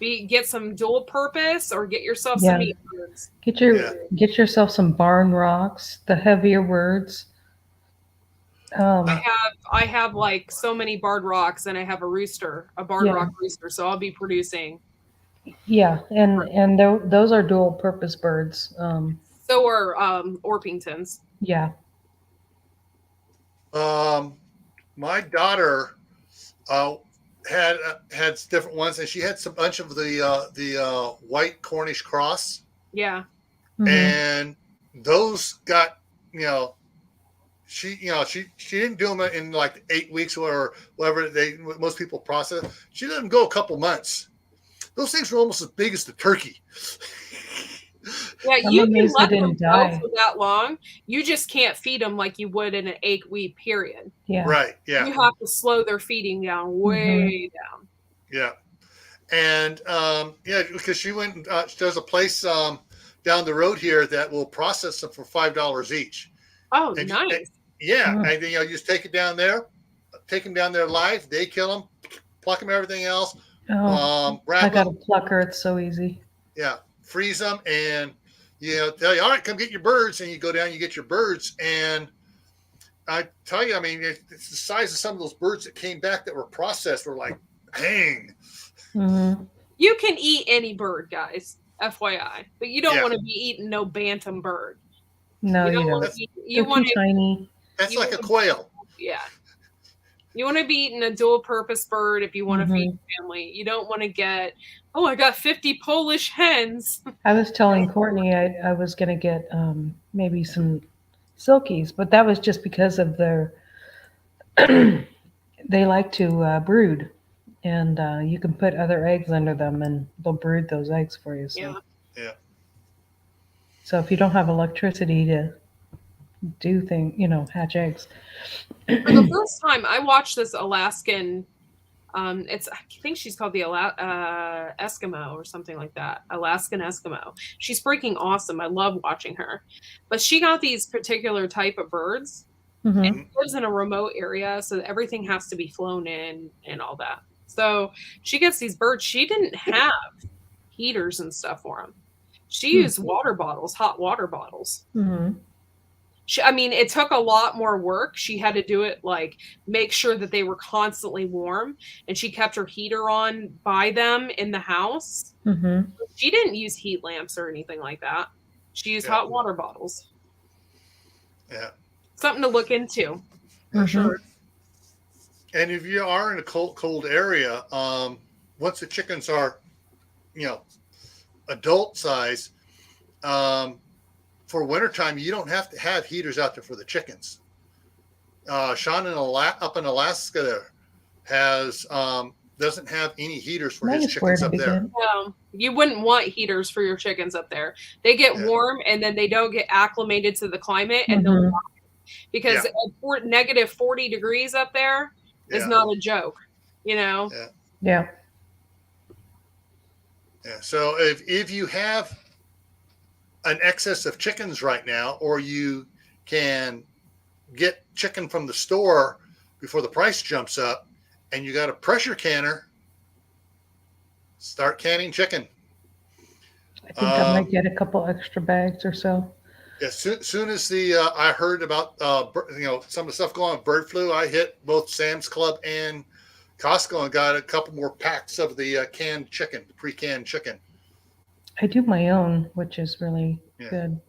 Get some dual purpose or get yourself some meat birds. Get yourself some barn rocks, the heavier birds. I have like so many barred rocks, and I have a barred rock rooster. So I'll be producing. Yeah, and those are dual purpose birds. So are Orpingtons. Yeah. My daughter had different ones, and she had some bunch of the white Cornish cross. Yeah. Mm-hmm. And those got, she didn't do them in like 8 weeks or whatever most people process. She let them go a couple months. Those things were almost as big as the turkey. Yeah, you can let them go for that long. You just can't feed them like you would in an 8-week period. Yeah. Right. Yeah. You have to slow their feeding down way down. Yeah. And because she went, there's a place down the road here that will process them for $5 each. Oh, nice. And you just take them down there live. They kill them, pluck them, everything else. I got a plucker. It's so easy. Yeah, freeze them and tell you, all right, come get your birds, and you go down, you get your birds, and I tell you, I mean, it's the size of some of those birds that came back that were processed were like, dang. Mm-hmm. You can eat any bird, guys. FYI, but you don't want to be eating no bantam bird. No, you don't. You want too tiny. That's like a quail. Yeah. You want to be eating a dual-purpose bird if you want to feed your family. You don't want to get, I got 50 Polish hens. I was telling Courtney I was going to get maybe some silkies, but that was just because of their, they like to brood, and you can put other eggs under them, and they'll brood those eggs for you. So. Yeah. So if you don't have electricity to do things, hatch eggs. For the first time, I watched this Alaskan. I think she's called the Eskimo or something like that. Alaskan Eskimo. She's freaking awesome. I love watching her. But she got these particular type of birds, and she lives in a remote area, so everything has to be flown in and all that. So she gets these birds. She didn't have heaters and stuff for them. She used water bottles, hot water bottles. Mm-hmm. It took a lot more work. She had to do it, like, make sure that they were constantly warm, and she kept her heater on by them in the house. Mm-hmm. She didn't use heat lamps or anything like that. She used hot water bottles. Yeah. Something to look into. For sure. And if you are in a cold area, once the chickens are, adult size, for wintertime, you don't have to have heaters out there for the chickens. Sean up in Alaska there doesn't have any heaters for his chickens up there. No, you wouldn't want heaters for your chickens up there. They get warm, and then they don't get acclimated to the climate, and they'll die. Because negative 40 degrees up there is not a joke, Yeah. Yeah. So if you have an excess of chickens right now, or you can get chicken from the store before the price jumps up, and you got a pressure canner, start canning chicken. I think I might get a couple extra bags or so. As soon as I heard about some of the stuff going on with bird flu, I hit both Sam's Club and Costco and got a couple more packs of the canned chicken, the pre-canned chicken. I do my own, which is really good.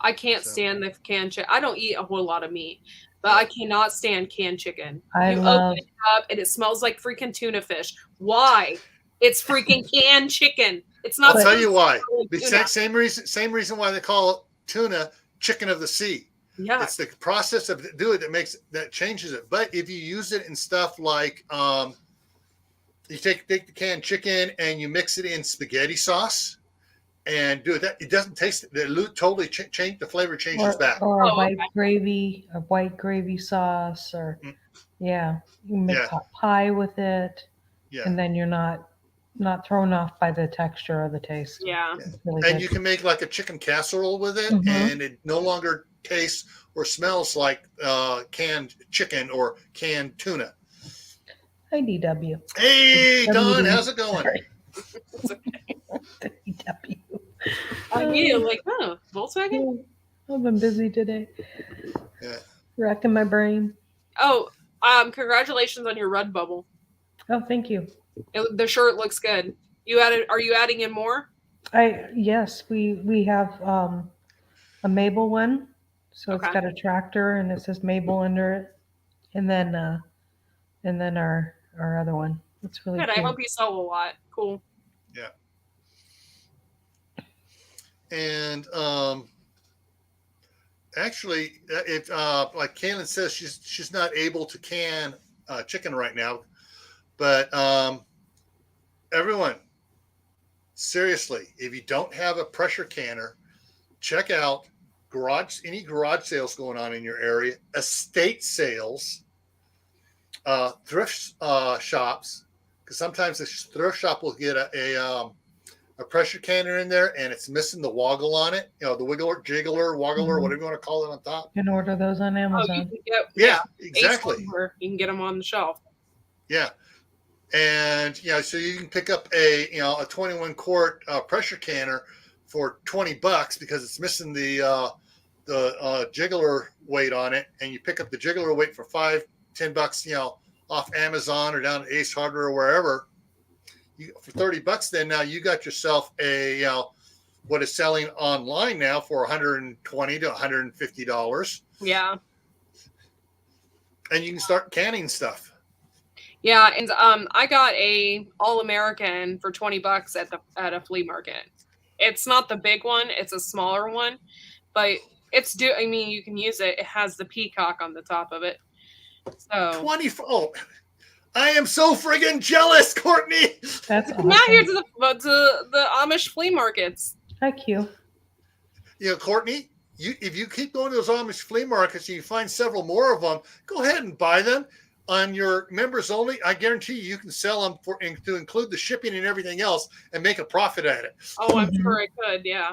I can't stand the canned chicken. I don't eat a whole lot of meat, but I cannot stand canned chicken. You open it up and it smells like freaking tuna fish. Why? It's freaking canned chicken. It's not. I'll tell you why. Same reason why they call it tuna, chicken of the sea. Yeah. It's the process of doing it that changes it. But if you use it in stuff like you take the canned chicken and you mix it in spaghetti sauce and do it, it doesn't taste it. Totally change the flavor, changes back. Or a white gravy sauce, or you mix hot pie with it, and then you're not thrown off by the texture or the taste. Yeah. Really and good. you can make like a chicken casserole with it, and it no longer tastes or smells like canned chicken or canned tuna. Hi, DW. Hey, Don, WD. how's it going? Sorry. It's okay. DW. Yeah, like, oh, Volkswagen? I've been busy today. Yeah. Racking my brain. Oh, congratulations on your Redbubble. Oh, thank you. The shirt looks good. Are you adding in more? Yes, we have a Mabel one. So Okay. it's got a tractor and it says Mabel under it. And then our other one. It's really Good. I cute. hope you sell a lot. Cool. Yeah. And actually, if like Kaylin says, she's not able to can chicken right now, but everyone, seriously, if you don't have a pressure canner, check out any garage sales going on in your area, estate sales, thrift shops, because sometimes the thrift shop will get a pressure canner in there and it's missing the woggle on it, the wiggler, jiggler, woggler, whatever you want to call it on top. You can order those on Oh, you Amazon. can get, Yeah, exactly. You can get them on the shelf. Yeah. And, so you can pick up a 21 quart pressure canner for $20 because it's missing the jiggler weight on it. And you pick up the jiggler weight for $5-10, off Amazon or down at Ace Hardware or wherever. For $30 then now you got yourself a, what is selling online now for $120 to $150. Yeah. And you can start canning stuff. Yeah, and I got a All-American for $20 at a flea market. It's not the big one; it's a smaller one, but I mean, you can use it. It has the peacock on the top of it. So 24. Oh, I am so friggin' jealous, Courtney. That's come out here awesome. to the Amish flea markets. Hi, Q. Courtney, if you keep going to those Amish flea markets and you find several more of them, go ahead and buy them. On your members only, I guarantee you can sell them to include the shipping and everything else and make a profit at it. Oh, I'm sure I could, yeah.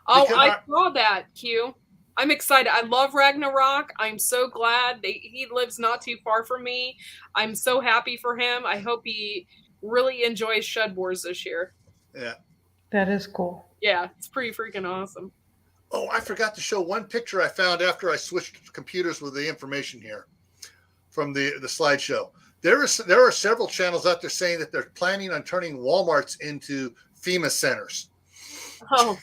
Oh, I saw that, Q. I'm excited. I love Ragnarok. I'm so glad he lives not too far from me. I'm so happy for him. I hope he really enjoys Shed Wars this year. Yeah. That is cool. Yeah, it's pretty freaking awesome. Oh, I forgot to show one picture I found after I switched computers with the information here from the slideshow. There are several channels out there saying that they're planning on turning Walmarts into FEMA centers. Oh.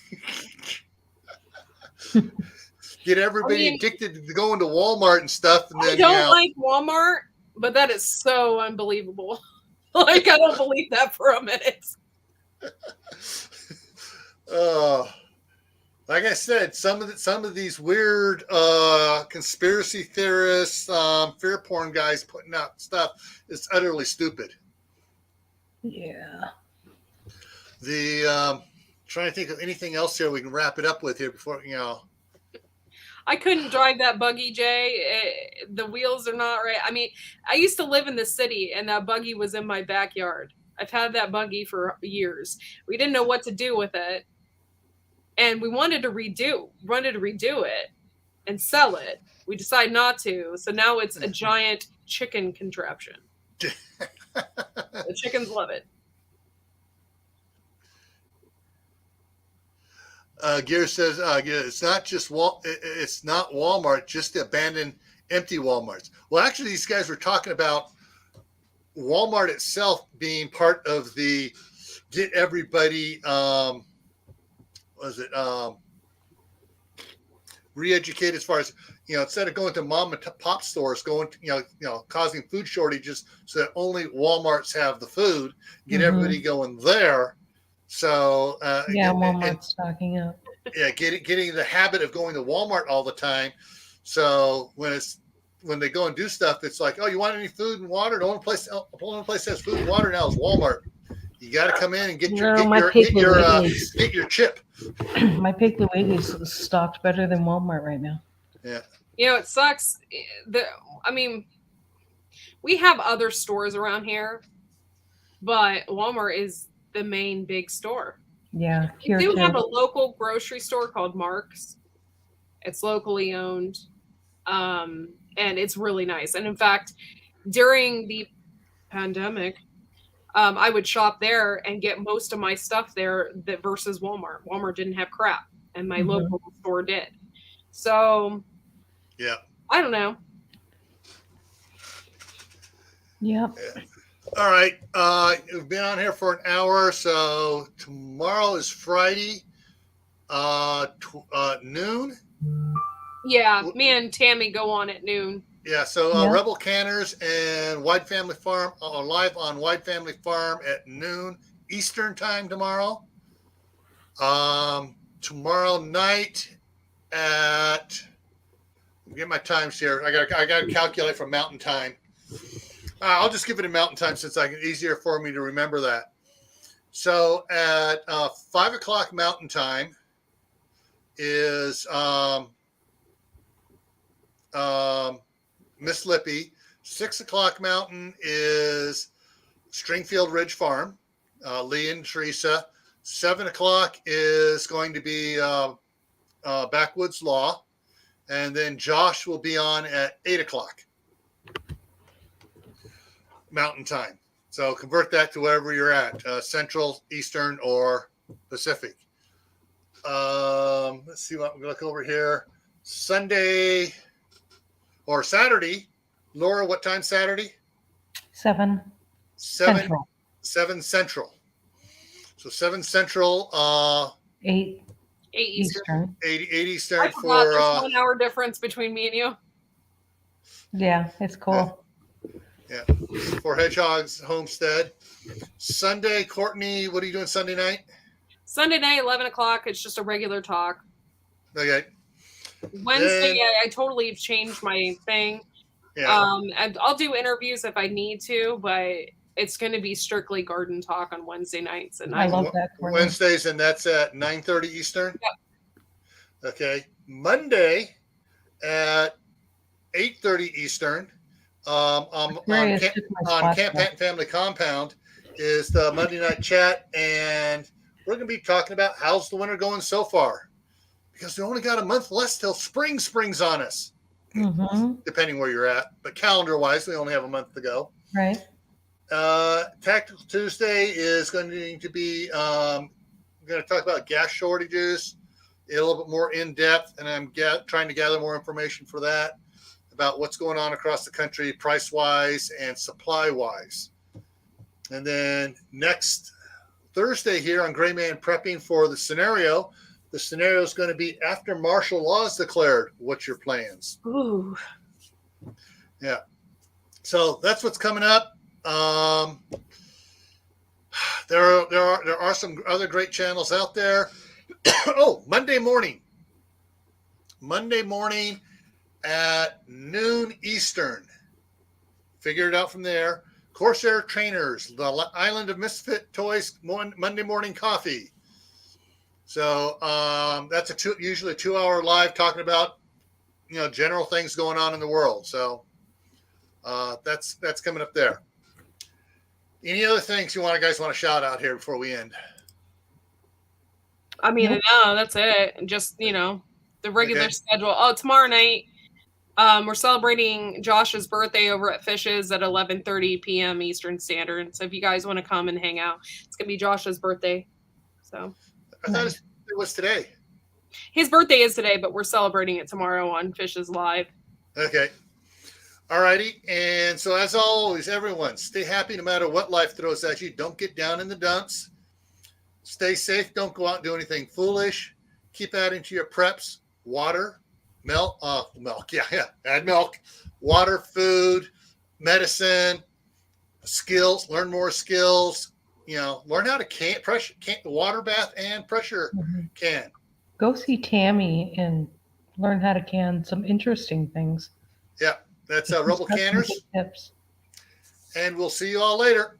Get everybody addicted to going to Walmart and stuff. And then, I don't like Walmart, but that is so unbelievable. Like, I don't believe that for a minute. Like I said, some of these weird conspiracy theorists, fear porn guys putting out stuff is utterly stupid. Yeah. Trying to think of anything else here we can wrap it up with here before I couldn't drive that buggy, Jay. The wheels are not right. I mean, I used to live in the city, and that buggy was in my backyard. I've had that buggy for years. We didn't know what to do with it. And we wanted to redo it and sell it. We decided not to. So now it's a giant chicken contraption. The chickens love it. Gear says it's not just it's not Walmart, just the abandoned, empty Walmarts. Well, actually, these guys were talking about Walmart itself being part of the get everybody re-educated as far as instead of going to mom and pop stores, going to, causing food shortages so that only Walmarts have the food, get everybody going there. So Walmart's stocking up. Yeah, getting the habit of going to Walmart all the time. So when they go and do stuff, it's like, oh, you want any food and water? The only place that has food and water now is Walmart. You got to come in and get your chip. My Piggly Wiggly's is stocked better than Walmart right now. Yeah. It sucks. We have other stores around here, but Walmart is the main big store. Yeah. We do have a local grocery store called Mark's, It's locally owned, and it's really nice. And in fact, during the pandemic, I would shop there and get most of my stuff there that versus Walmart. Walmart didn't have crap, and my local store did. So, Yeah. I don't know. Yep. Yeah. All right. We've been on here for an hour, so tomorrow is Friday, noon. Yeah, me and Tammy go on at noon. Yeah, so Yeah. Rebel Canners and Wide Family Farm are live on Wide Family Farm at noon Eastern time tomorrow. Tomorrow night at, get my times here. I got to calculate from Mountain Time. I'll just give it a Mountain Time since it's easier for me to remember that. So at 5 o'clock Mountain Time is Miss Lippy. 6 o'clock Mountain is Stringfield Ridge Farm, Lee and Teresa. 7 o'clock is going to be Backwoods Law. And then Josh will be on at 8 o'clock Mountain Time. So convert that to wherever you're at, Central, Eastern, or Pacific. Let's see what we look over here. Sunday or Saturday. Laura, what time Saturday? 7 Central. 7 Central. So 7 Central, 8 8 Eastern. 8 Eastern I forgot there's 1 hour difference between me and you. Yeah, it's cool. Yeah, for Hedgehog's Homestead. Sunday, Courtney, what are you doing Sunday night? Sunday night, 11 o'clock. It's just a regular talk. Okay. Wednesday, I totally changed my thing. Yeah. And I'll do interviews if I need to, but it's going to be strictly garden talk on Wednesday nights. And I love that. Courtney. Wednesdays, and that's at 9:30 Eastern? Yep. Okay. Monday at 8:30 Eastern. On Camp Patton Family Compound is the Monday night chat, and we're going to be talking about how's the winter going so far, because we only got a month less till spring's on us, depending where you're at. But calendar wise, we only have a month to go. Right. Tactical Tuesday is going to be going to talk about gas shortages a little bit more in depth, and I'm trying to gather more information for that, about what's going on across the country, price-wise and supply-wise. And then next Thursday here on Gray Man Prepping for the scenario is going to be after martial law is declared. What's your plans? Ooh. Yeah. So that's what's coming up. There are some other great channels out there. Monday morning at noon Eastern. Figure it out from there. Corsair Trainers, the Island of Misfit Toys Monday morning coffee. So that's usually a 2-hour live talking about general things going on in the world. So that's coming up there. Any other things you guys want to shout out here before we end? I mean, no, that's it. Just the regular schedule. Oh, tomorrow night. We're celebrating Josh's birthday over at Fish's at 11:30 p.m. Eastern Standard. So if you guys want to come and hang out, it's gonna be Josh's birthday. So I thought it was today. His birthday is today, but we're celebrating it tomorrow on Fish's Live. Okay. All righty. And so as always, everyone, stay happy no matter what life throws at you. Don't get down in the dumps. Stay safe. Don't go out and do anything foolish. Keep adding to your preps. Water. Milk, add milk, water, food, medicine, skills, learn more skills, learn how to water bath and pressure can. Go see Tammy and learn how to can some interesting things. Yeah, that's Rebel Canners. Tips. And we'll see you all later.